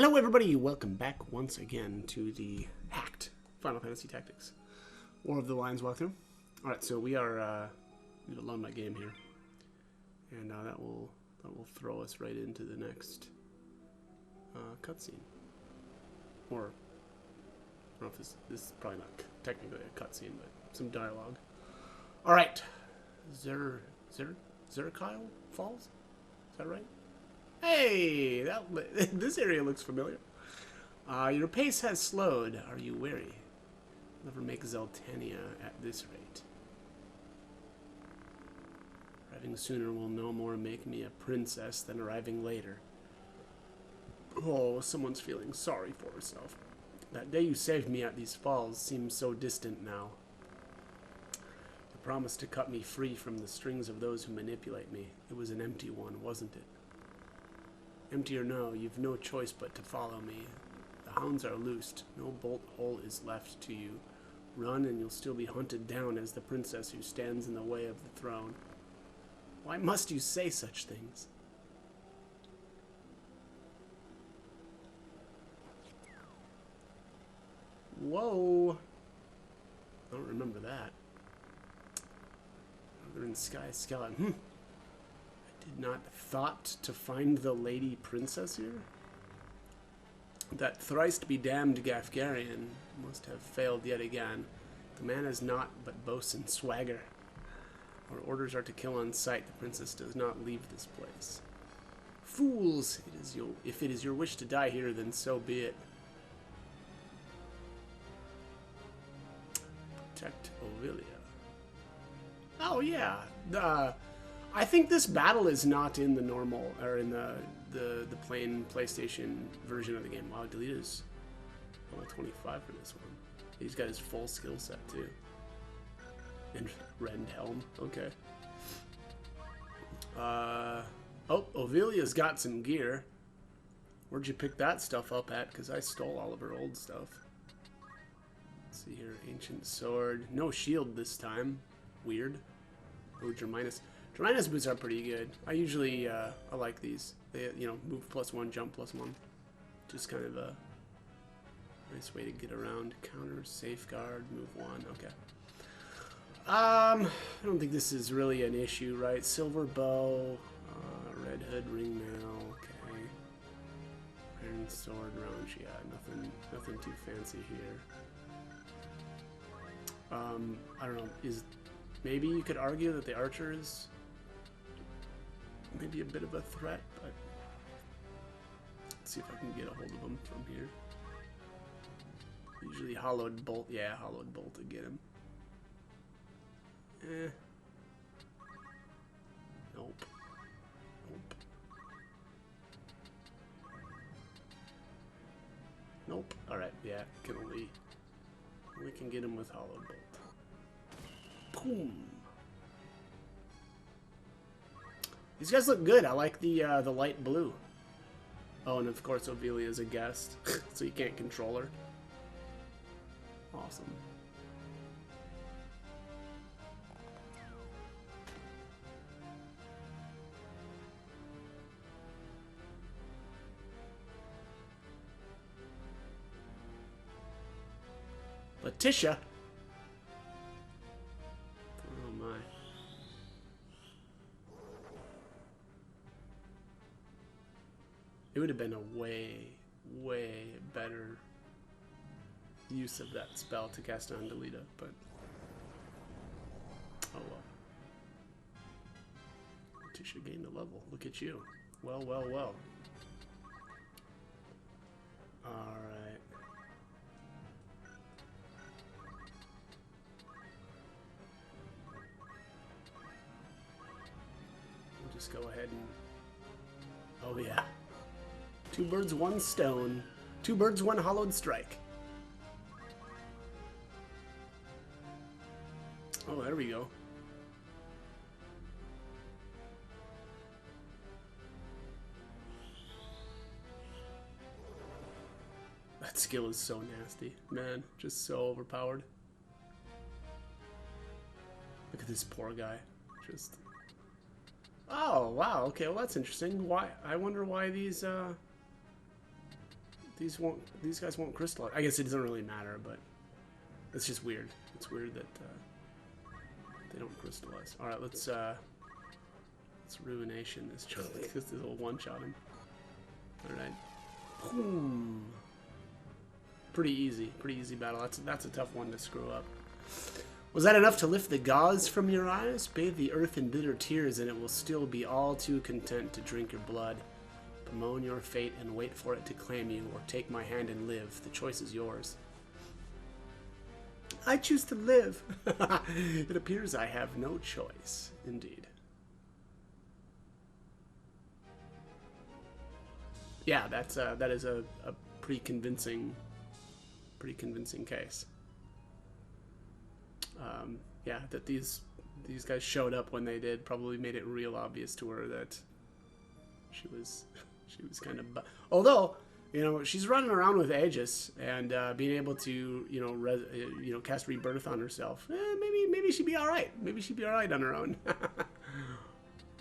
Hello everybody, welcome back once again to the hacked Final Fantasy Tactics War of the Lions walkthrough. Alright, so we are we've load my game here. And that will throw us right into the next cutscene. Or I don't know if this is probably not technically a cutscene, but some dialogue. Alright. Zerkyle Falls? Is that right? Hey, this area looks familiar. Your pace has slowed. Are you weary? Never make Zeltania at this rate. Arriving sooner will no more make me a princess than arriving later. Oh, someone's feeling sorry for herself. That day you saved me at these falls seems so distant now. The promise to cut me free from the strings of those who manipulate me. It was an empty one, wasn't it? Empty or no, you've no choice but to follow me. The hounds are loosed. No bolt hole is left to you. Run and you'll still be hunted down as the princess who stands in the way of the throne. Why must you say such things? Whoa. I don't remember that. Northern Sky Skeleton. Did not thought to find the lady princess here? That thrice-be-damned Gafgarian must have failed yet again. The man is naught but boasts and swagger. Our orders are to kill on sight. The princess does not leave this place. Fools! If it is your wish to die here, then so be it. Protect Ovilia. Oh yeah, I think this battle is not in the normal, or in the plain PlayStation version of the game. Wow, Delita's level 25 for this one. He's got his full skill set too. And Rend Helm, okay. Oh, Ovilia's got some gear. Where'd you pick that stuff up at? Because I stole all of her old stuff. Let's see here, Ancient Sword. No shield this time. Weird. Oh, Germinus. Germinus boots are pretty good. I usually, I like these. They, move +1, jump +1. Just kind of a nice way to get around. Counter, safeguard, move 1. Okay. I don't think this is really an issue, right? Silver bow, red hood, ringmail. Okay. Iron sword, round. Yeah, nothing too fancy here. I don't know. Maybe you could argue that the archer is maybe a bit of a threat, but let's see if I can get a hold of him from here. Usually hollowed bolt, yeah, hollowed bolt to get him. Nope. Nope. Alright, yeah, can only can get him with hollowed bolt. Boom. These guys look good. I like the light blue. Oh, and of course Ovilia is a guest, so you can't control her. Awesome. Letitia. Oh my. It would have been a way better use of that spell to cast on Delita, but oh well. Tisha gained a level. Look at you. Well. Alright. We'll just go ahead and... Oh yeah. 2 birds, 1 stone. 2 birds, 1 hollowed strike. Oh, there we go. That skill is so nasty. Man, just so overpowered. Look at this poor guy. Just... Oh, wow. Okay, well, that's interesting. Why? I wonder why these, These guys won't crystallize. I guess it doesn't really matter, but it's just weird. It's weird that they don't crystallize. All right, let's ruination this joke. This little one-shot him. All right. Boom. Pretty easy battle. That's a tough one to screw up. Was that enough to lift the gauze from your eyes? Bathe the earth in bitter tears, and it will still be all too content to drink your blood. Bemoan your fate and wait for it to claim you, or take my hand and live. The choice is yours. I choose to live. It appears I have no choice, indeed. Yeah, that is a pretty convincing case. Yeah, that these guys showed up when they did probably made it real obvious to her that she was kind of. Although, you know, she's running around with Aegis and being able to cast Rebirth on herself. Maybe she'd be all right. Maybe she'd be all right on her own.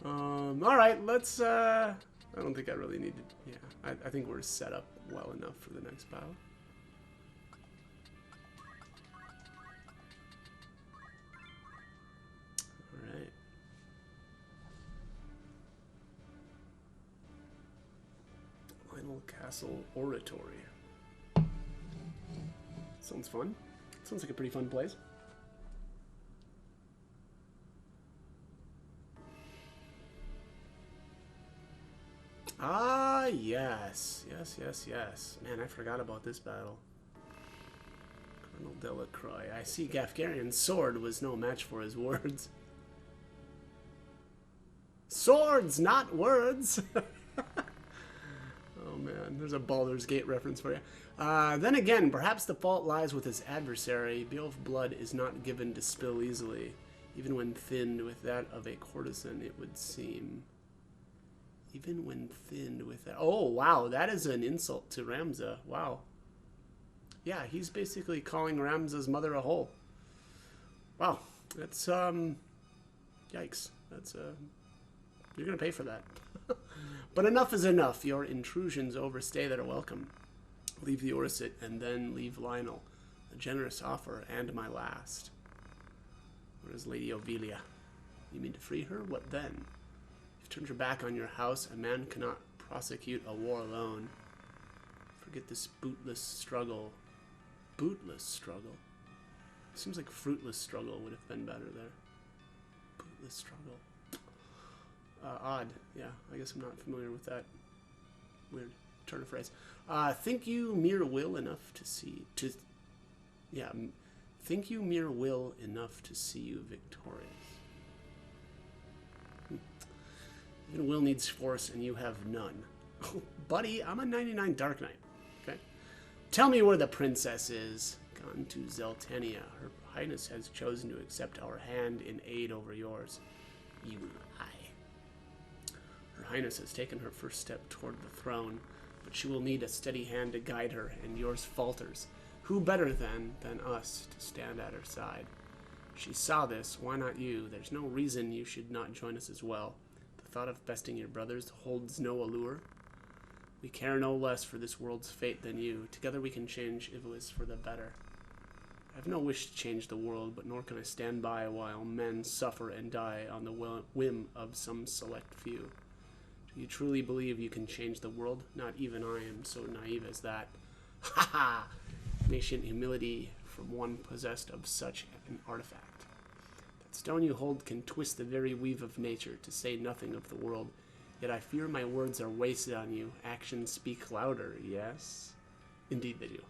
All right, let's. I don't think I really need to. Yeah, I think we're set up well enough for the next battle. Castle Oratory. Sounds fun. Sounds like a pretty fun place. Ah, yes. Yes. Man, I forgot about this battle. Colonel Delacroix. I see Gafgarian's sword was no match for his words. Swords, not words! Oh man, there's a Baldur's Gate reference for you. Then again, perhaps the fault lies with his adversary. Beowulf's blood is not given to spill easily, even when thinned with that of a courtesan, it would seem. Even when thinned with that. Oh wow, that is an insult to Ramza. Wow. Yeah, he's basically calling Ramza's mother a hole. Wow, that's yikes. That's you're gonna pay for that. But enough is enough. Your intrusions overstay their welcome. Leave the Orset and then leave Lionel. A generous offer and my last. Where is Lady Ovelia? You mean to free her? What then? If you turned your back on your house, a man cannot prosecute a war alone. Forget this bootless struggle. Bootless struggle? Seems like fruitless struggle would have been better there. Bootless struggle. Odd. Yeah, I guess I'm not familiar with that weird turn of phrase. Think you mere will enough to see... Think you mere will enough to see you victorious. Even will needs force and you have none. Oh, buddy, I'm a 99 Dark Knight. Okay? Tell me where the princess is. Gone to Zeltania. Her Highness has chosen to accept our hand in aid over yours. You lie. Her Highness has taken her first step toward the throne, but she will need a steady hand to guide her, and yours falters. Who better than us to stand at her side? She saw this, why not you? There's no reason you should not join us as well. The thought of besting your brothers holds no allure. We care no less for this world's fate than you. Together we can change Ivalice for the better. I have no wish to change the world, but nor can I stand by while men suffer and die on the whim of some select few. Do you truly believe you can change the world? Not even I am so naive as that. Ha ha! Nascent humility from one possessed of such an artifact. That stone you hold can twist the very weave of nature, to say nothing of the world. Yet I fear my words are wasted on you. Actions speak louder, yes? Indeed they do.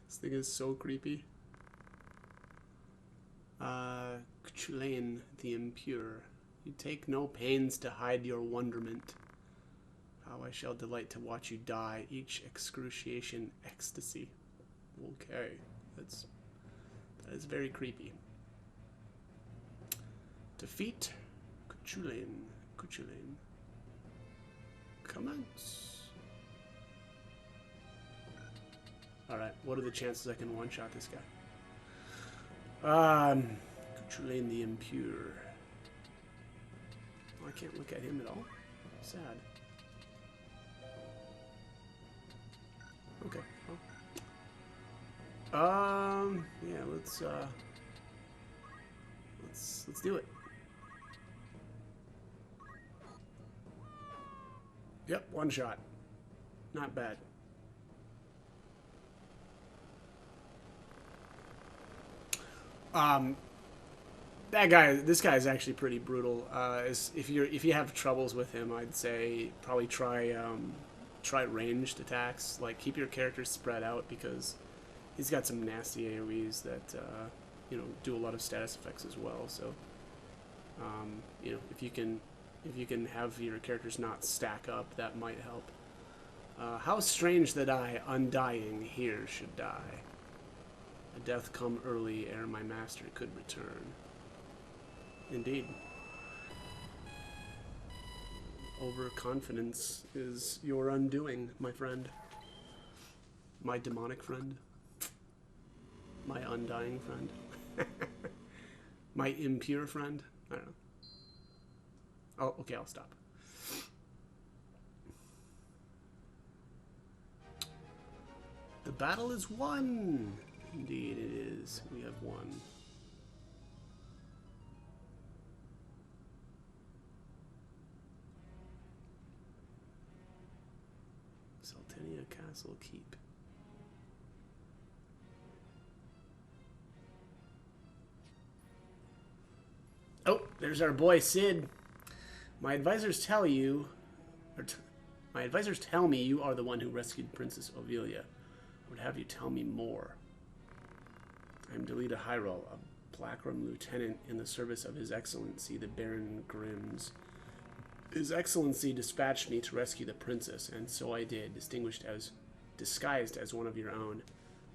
This thing is so creepy. Cuchulain the impure. You take no pains to hide your wonderment. How I shall delight to watch you die, each excruciation ecstasy. Okay, that is very creepy. Defeat Cuchulain. Commence. Alright, what are the chances I can one-shot this guy? Controlling the impure. Oh, I can't look at him at all. Sad. Okay. Well. Yeah, let's do it. Yep, one shot. Not bad. This guy is actually pretty brutal. If you have troubles with him, I'd say probably try ranged attacks. Like, keep your characters spread out, because he's got some nasty AoEs that do a lot of status effects as well. So if you can have your characters not stack up, that might help. How strange that I, undying, here should die. A death come early ere my master could return. Indeed. Overconfidence is your undoing, my friend. My demonic friend. My undying friend. My impure friend. I don't know. Oh, okay, I'll stop. The battle is won! Indeed it is. We have won. Saltenia Castle Keep. Oh, there's our boy Sid. My advisors tell me you are the one who rescued Princess Ovelia. I would have you tell me more. I am Delita Hyrule, a Blackroom lieutenant in the service of His Excellency, the Baron Grimm's. His Excellency dispatched me to rescue the princess, and so I did, disguised as one of your own,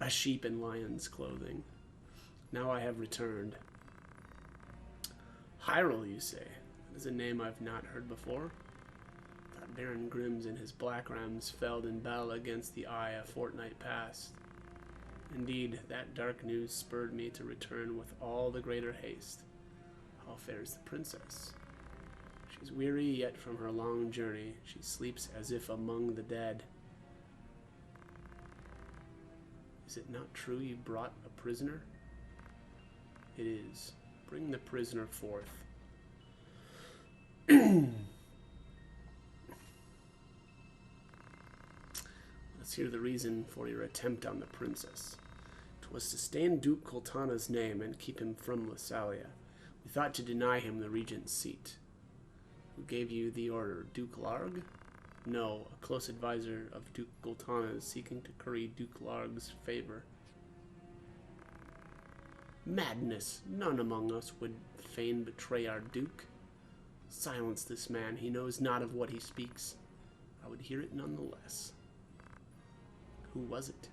a sheep in lion's clothing. Now I have returned. Hyrule, you say? That is a name I've not heard before. I thought Baron Grimm's and his Black Rams felled in battle against the Eye a fortnight past. Indeed, that dark news spurred me to return with all the greater haste. How fares the princess? She's weary yet from her long journey. She sleeps as if among the dead. Is it not true you brought a prisoner? It is. Bring the prisoner forth. Let's hear the reason for your attempt on the princess. 'Twas to stain Duke Coltana's name and keep him from Lasalia. We thought to deny him the regent's seat. Who gave you the order? Duke Larg? No, a close advisor of Duke Coltana's seeking to curry Duke Larg's favor. Madness! None among us would fain betray our Duke. Silence this man. He knows not of what he speaks. I would hear it nonetheless. Who was it?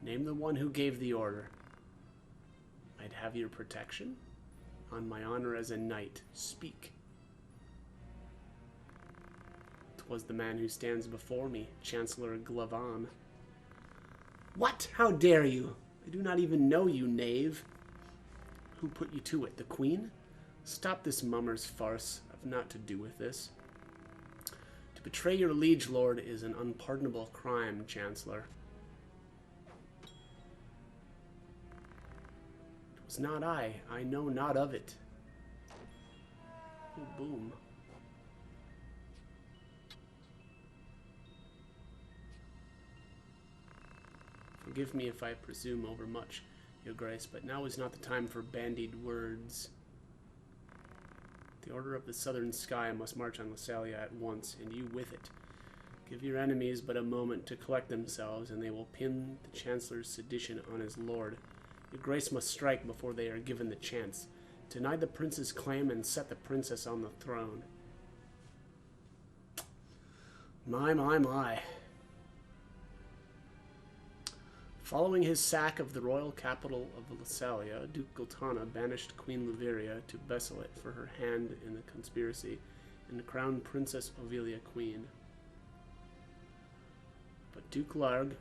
Name the one who gave the order. I'd have your protection. On my honor as a knight, speak. 'Twas the man who stands before me, Chancellor Glavan. What? How dare you? I do not even know you, knave. Who put you to it? The Queen? Stop this mummer's farce. I've naught to do with this. To betray your liege lord is an unpardonable crime, Chancellor. It was not I. I know not of it. Oh, boom. Forgive me if I presume overmuch, your grace, but now is not the time for bandied words. The Order of the Southern Sky must march on Lasalia at once, and you with it. Give your enemies but a moment to collect themselves, and they will pin the Chancellor's sedition on his lord. Your grace must strike before they are given the chance. Deny the prince's claim and set the princess on the throne. My. Following his sack of the royal capital of Lasalia, Duke Gultana banished Queen Liveria to Bracelet for her hand in the conspiracy and crowned Princess Ovilia queen. But Duke Larg,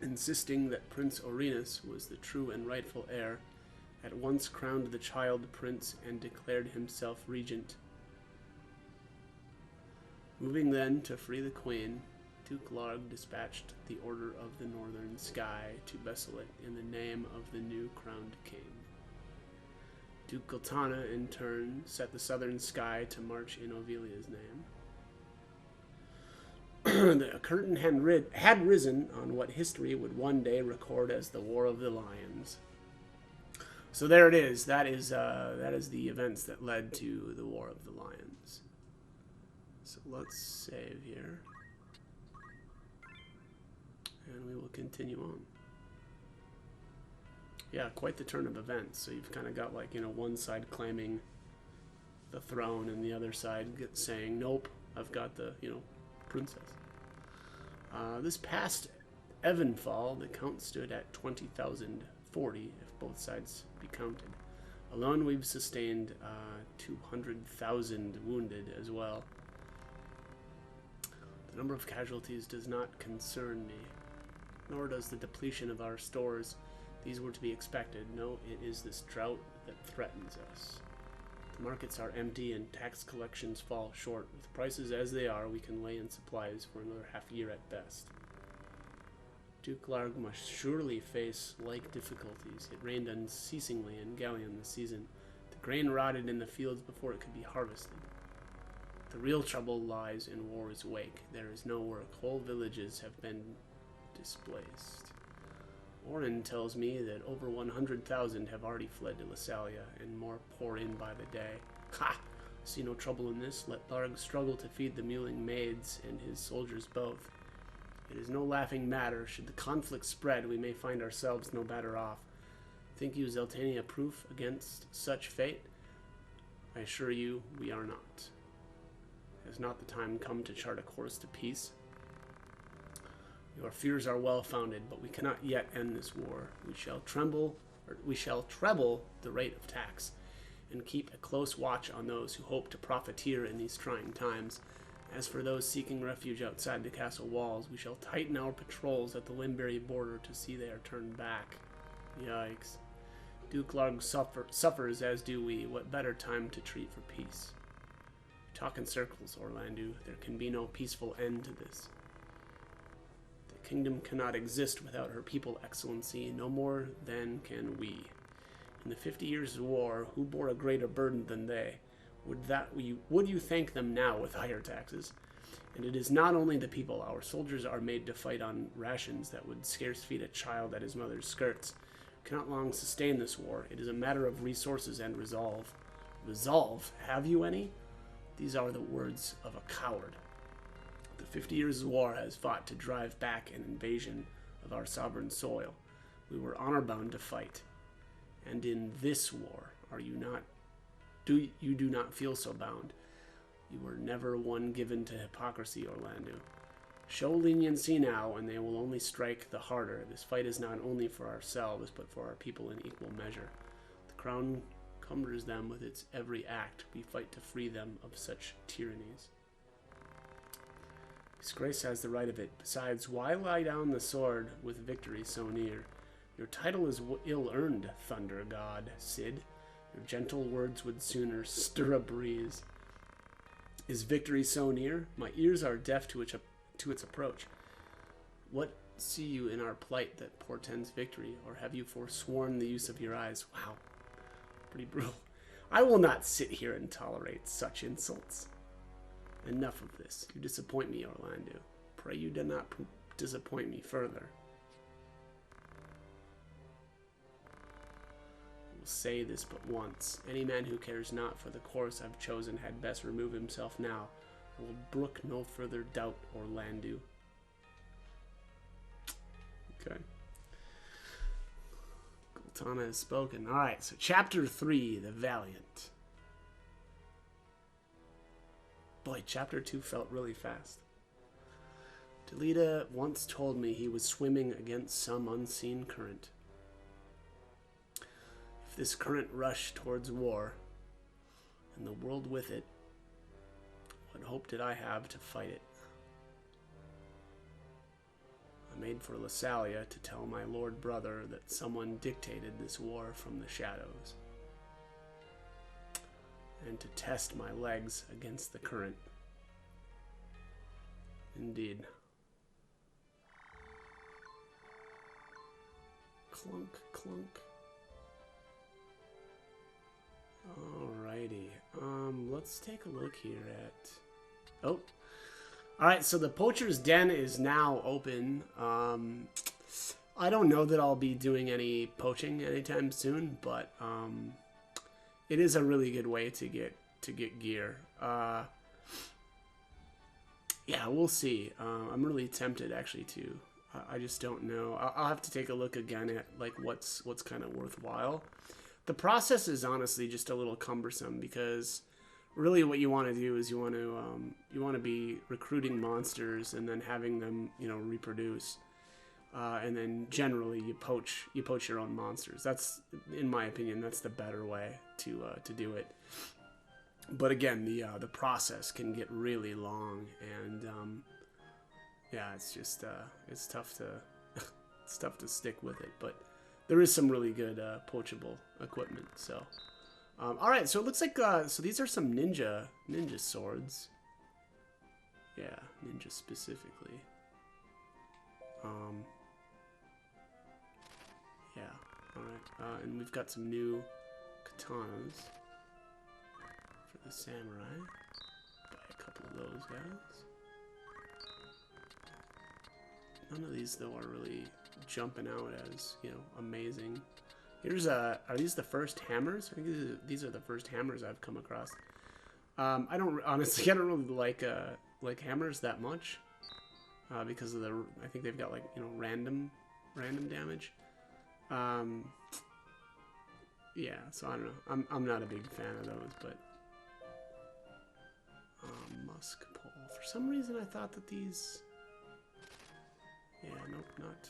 insisting that Prince Orinus was the true and rightful heir, at once crowned the child prince and declared himself regent. Moving then to free the queen, Duke Larg dispatched the Order of the Northern Sky to Bracelet in the name of the new crowned king. Duke Gultana, in turn, set the Southern Sky to march in Ovilia's name. The curtain had risen on what history would one day record as the War of the Lions. So there it is. That is the events that led to the War of the Lions. So let's save here. And we will continue on. Yeah, quite the turn of events. So you've kind of got, like, one side claiming the throne and the other side saying, nope, I've got the, princess. This past Evenfall, the count stood at 20,040 if both sides be counted. Alone, we've sustained 200,000 wounded as well. The number of casualties does not concern me, nor does the depletion of our stores. These were to be expected. No, it is this drought that threatens us. The markets are empty and tax collections fall short. With prices as they are, we can lay in supplies for another half year at best. Duke Larg must surely face like difficulties. It rained unceasingly in Gallion this season. The grain rotted in the fields before it could be harvested. The real trouble lies in war's wake. There is no work. Whole villages have been displaced. Orin tells me that over 100,000 have already fled to Lasalia, and more pour in by the day. Ha! See no trouble in this. Let Larg struggle to feed the mewling maids and his soldiers both. It is no laughing matter. Should the conflict spread, we may find ourselves no better off. Think you Zeltania proof against such fate? I assure you, we are not. Has not the time come to chart a course to peace? Your fears are well founded, but we cannot yet end this war. We shall treble the rate of tax, and keep a close watch on those who hope to profiteer in these trying times. As for those seeking refuge outside the castle walls, we shall tighten our patrols at the Limberry border to see they are turned back. Yikes. Duke Larg suffers, as do we. What better time to treat for peace? Talk in circles, Orlandu. There can be no peaceful end to this. The kingdom cannot exist without her people, Excellency, no more than can we. In the 50 years of war, who bore a greater burden than they? Would you thank them now with higher taxes? And it is not only the people. Our soldiers are made to fight on rations that would scarce feed a child at his mother's skirts. We cannot long sustain this war. It is a matter of resources and resolve. Resolve? Have you any? These are the words of a coward. The 50 years of war has fought to drive back an invasion of our sovereign soil. We were honor-bound to fight. And in this war, you do not feel so bound. You were never one given to hypocrisy, Orlandu. Show leniency now, and they will only strike the harder. This fight is not only for ourselves, but for our people in equal measure. The crown cumbers them with its every act. We fight to free them of such tyrannies. His Grace has the right of it. Besides, why lie down the sword with victory so near? Your title is ill-earned, Thunder God, Cid. Your gentle words would sooner stir a breeze. Is victory so near? My ears are deaf to its approach. What see you in our plight that portends victory, or have you forsworn the use of your eyes? Wow, pretty brutal. I will not sit here and tolerate such insults. Enough of this. You disappoint me, Orlandu. Pray you do not disappoint me further. Will say this but once. Any man who cares not for the course I've chosen had best remove himself now. I will brook no further doubt, Orlandu. Okay. Gultana has spoken. Alright, so chapter 3, the Valiant. Boy, chapter 2 felt really fast. Delita once told me he was swimming against some unseen current. If this current rushed towards war, and the world with it, what hope did I have to fight it? I made for Lassalia to tell my lord brother that someone dictated this war from the shadows, and to test my legs against the current. Indeed. Clunk, clunk. Alrighty. Let's take a look here at... Oh. Alright, so the Poacher's Den is now open. I don't know that I'll be doing any poaching anytime soon, but it is a really good way to get gear. Yeah, we'll see. I'm really tempted actually to. I just don't know. I'll have to take a look again at like what's kind of worthwhile. The process is honestly just a little cumbersome because really what you want to do is you want to be recruiting monsters and then having them reproduce, and then generally you poach your own monsters. That's, in my opinion, that's the better way to do it. But again, the process can get really long, and yeah, it's just it's tough to stick with it. But there is some really good poachable equipment. So, all right. So it looks like so these are some ninja swords. Yeah, ninja specifically. Yeah. All right. And we've got some new katanas for the samurai. Buy a couple of those guys. None of these though are really jumping out as amazing. Here's are these the first hammers? I think these are the first hammers I've come across. I don't really like hammers that much because of I think they've got like random damage. Yeah, so I don't know. I'm not a big fan of those, but musk pole. For some reason, I thought that these. Yeah, nope, not.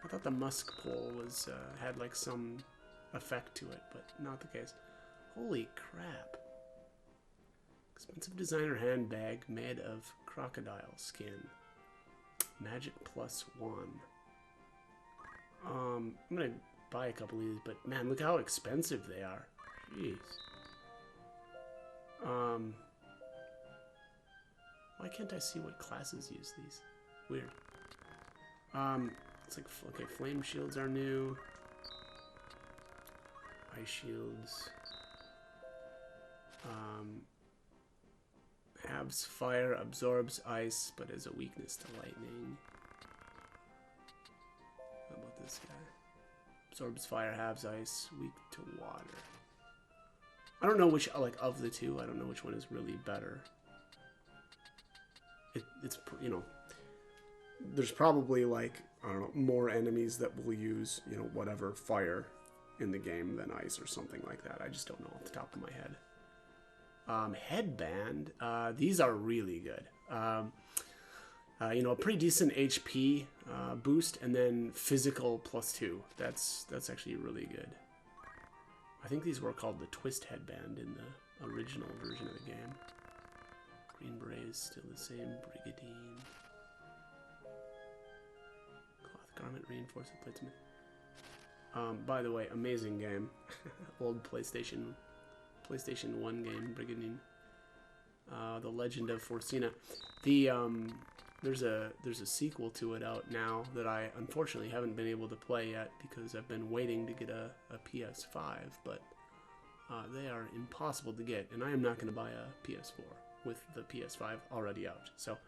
I thought the musk pole was had like some effect to it, but not the case. Holy crap! Expensive designer handbag made of crocodile skin. Magic +1. I'm gonna buy a couple of these, but man, look how expensive they are. Jeez. Why can't I see what classes use these? Weird. It's like, okay, flame shields are new. Ice shields. Halves fire, absorbs ice, but has a weakness to lightning. How about this guy? Absorbs fire, halves ice, weak to water. I don't know which, like, of the two, I don't know which one is really better. It's, there's probably, like, I don't know, more enemies that will use, whatever fire in the game than ice or something like that. I just don't know off the top of my head. Headband, these are really good. A pretty decent HP boost, and then physical +2. That's actually really good. I think these were called the Twist Headband in the original version of the game. Green Beret is still the same. Brigadine. Cloth Garment, Reinforced with Platesmith. By the way, amazing game. Old PlayStation 1 game, Brigadine. The Legend of Forcina. There's a sequel to it out now that I unfortunately haven't been able to play yet because I've been waiting to get a PS5, but they are impossible to get, and I am not going to buy a PS4 with the PS5 already out. So,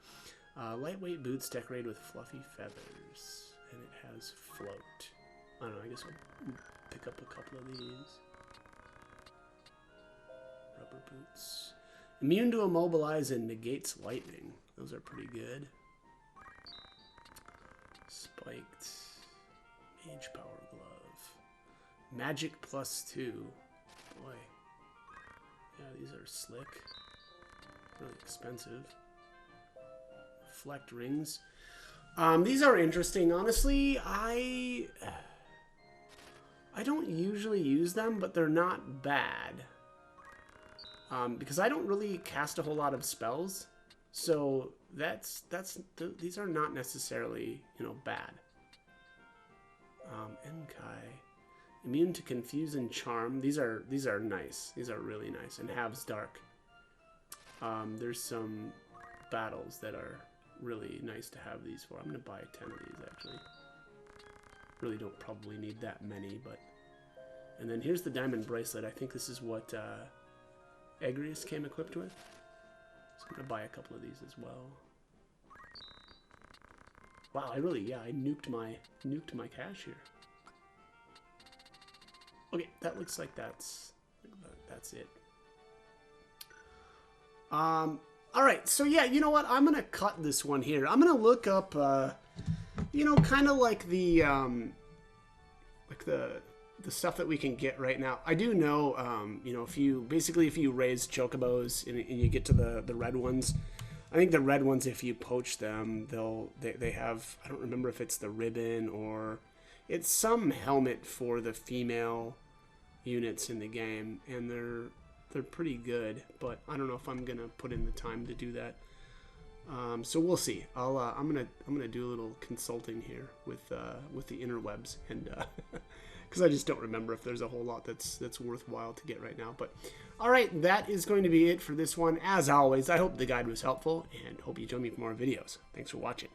lightweight boots decorated with fluffy feathers, and it has float. I don't know, I guess I'll pick up a couple of these. Rubber boots. Immune to immobilize and negates lightning. Those are pretty good. Spiked. Mage power glove. Magic +2. Boy. Yeah, these are slick. Really expensive. Deflect rings. These are interesting. Honestly, I don't usually use them, but they're not bad. Because I don't really cast a whole lot of spells, so these are not necessarily, you know, bad. Enkai, immune to confuse and charm. These are nice. These are really nice. And halves dark. There's some battles that are really nice to have these for. I'm gonna buy 10 of these actually. Really don't probably need that many, but. And then here's the diamond bracelet. I think this is what Egrius came equipped with. So I'm gonna buy a couple of these as well. Wow, I nuked my cash here. Okay, that looks like that's it. All right, so yeah, you know what? I'm gonna cut this one here. I'm gonna look up, you know, kind of like the stuff that we can get right now. I do know, you know, if you raise chocobos and you get to the red ones, I think the red ones, if you poach them, they have, I don't remember if it's the ribbon or it's some helmet for the female units in the game, and they're pretty good, but I don't know if I'm gonna put in the time to do that. So we'll see. I'm gonna do a little consulting here with the interwebs, and because I just don't remember if there's a whole lot that's worthwhile to get right now. But all right, that is going to be it for this one. As always, I hope the guide was helpful, and hope you join me for more videos. Thanks for watching.